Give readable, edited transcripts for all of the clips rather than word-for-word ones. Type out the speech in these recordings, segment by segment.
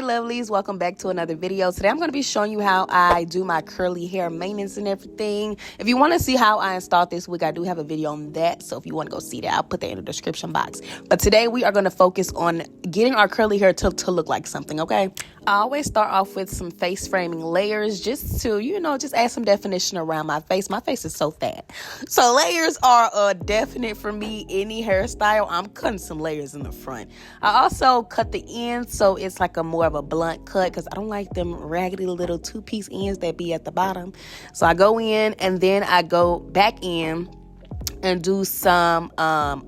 Hi lovelies, welcome back to another video. Today I'm going to be showing you how I do my curly hair maintenance and everything. If you want to see how I installed this wig, I do have a video on that, so if you want to go see that, I'll put that in the description box. But today we are going to focus on getting our curly hair to look like something, okay? I always start off with some face framing layers just to, just add some definition around my face. My face is so fat. So layers are a definite for me. Any hairstyle, I'm cutting some layers in the front. I also cut the ends so it's like a more of a blunt cut because I don't like them raggedy little two-piece ends that be at the bottom. So I go in and then I go back in and do some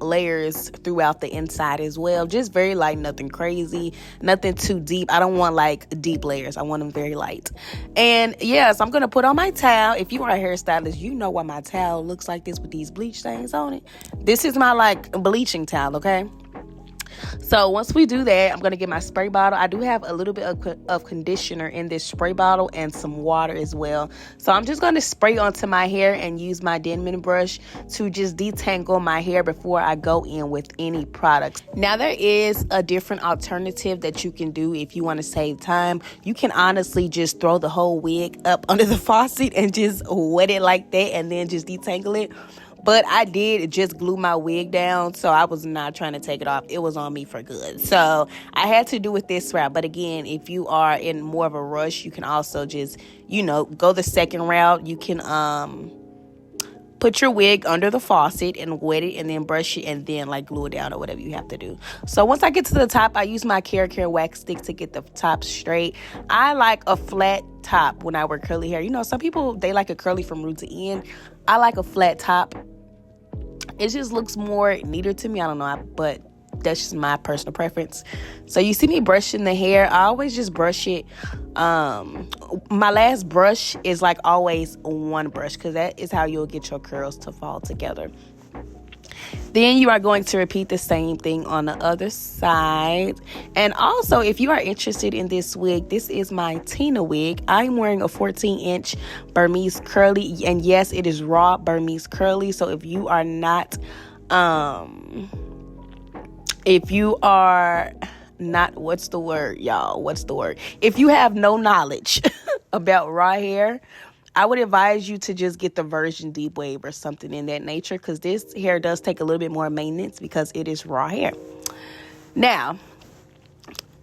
layers throughout the inside as well. Just very light, nothing crazy, nothing too deep. I don't want like deep layers. I want them very light. And yes, I'm going to put on my towel. If you are a hairstylist, you know why my towel looks like this with these bleach stains on it. This is my like bleaching towel, okay? So once we do that, I'm going to get my spray bottle. I do have a little bit of conditioner in this spray bottle and some water as well. So I'm just going to spray onto my hair and use my Denman brush to just detangle my hair before I go in with any products. Now there is a different alternative that you can do if you want to save time. You can honestly just throw the whole wig up under the faucet and just wet it like that and then just detangle it. But I did just glue my wig down, so I was not trying to take it off. It was on me for good. So I had to do it this route. But again, if you are in more of a rush, you can also just, go the second route. You can put your wig under the faucet and wet it and then brush it and then like glue it down or whatever you have to do. So once I get to the top, I use my Care wax stick to get the top straight. I like a flat top when I wear curly hair. Some people, they like a curly from root to end. I like a flat top. It just looks more neater to me. I don't know, but that's just my personal preference. So you see me brushing the hair. I always just brush it. My last brush is like always one brush because that is how you'll get your curls to fall together. Then you are going to repeat the same thing on the other side. And also, if you are interested in this wig, this is my Tina wig. I'm wearing a 14-inch Burmese curly. And yes, it is raw Burmese curly. So if you are not, what's the word, y'all? What's the word? If you have no knowledge about raw hair, I would advise you to just get the Virgin Deep Wave or something in that nature because this hair does take a little bit more maintenance because it is raw hair. Now,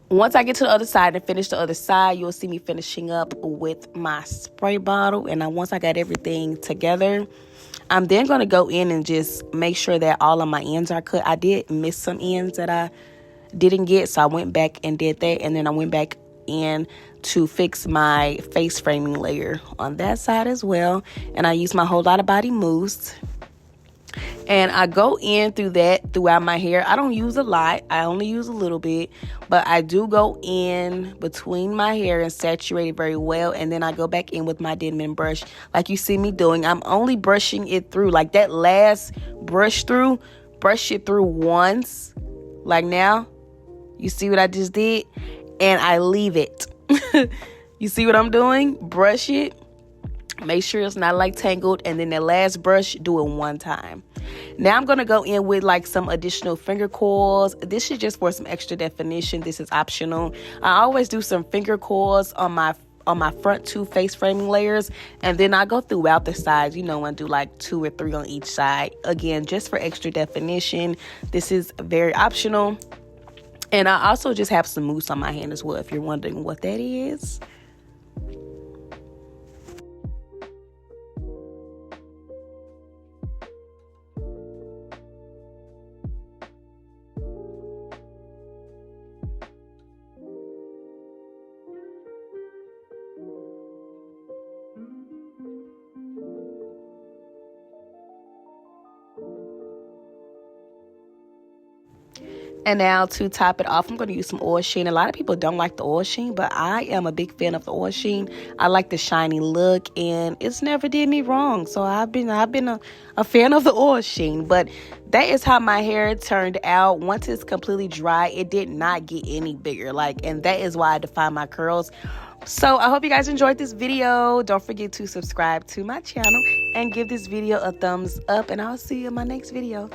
once I get to the other side and finish the other side, you'll see me finishing up with my spray bottle. And once I got everything together, I'm then going to go in and just make sure that all of my ends are cut. I did miss some ends that I didn't get, so I went back and did that. And then I went back in to fix my face framing layer on that side as well. And I use my whole lot of body mousse. And I go in through that throughout my hair. I don't use a lot. I only use a little bit. But I do go in between my hair and saturate it very well. And then I go back in with my Denman brush like you see me doing. I'm only brushing it through. Like that last brush it through once. Like now. You see what I just did? And I leave it. You see what I'm doing? Brush it. Make sure it's not like tangled. And then the last brush, do it one time. Now I'm going to go in with like some additional finger coils. This is just for some extra definition. This is optional. I always do some finger coils on my front two face framing layers. And then I go throughout the sides, and do like 2 or 3 on each side. Again, just for extra definition. This is very optional. And I also just have some mousse on my hand as well, if you're wondering what that is. And now to top it off, I'm going to use some oil sheen. A lot of people don't like the oil sheen, but I am a big fan of the oil sheen. I like the shiny look, and it's never did me wrong. So I've been a fan of the oil sheen. But that is how my hair turned out. Once it's completely dry, it did not get any bigger. And that is why I define my curls. So I hope you guys enjoyed this video. Don't forget to subscribe to my channel and give this video a thumbs up. And I'll see you in my next video.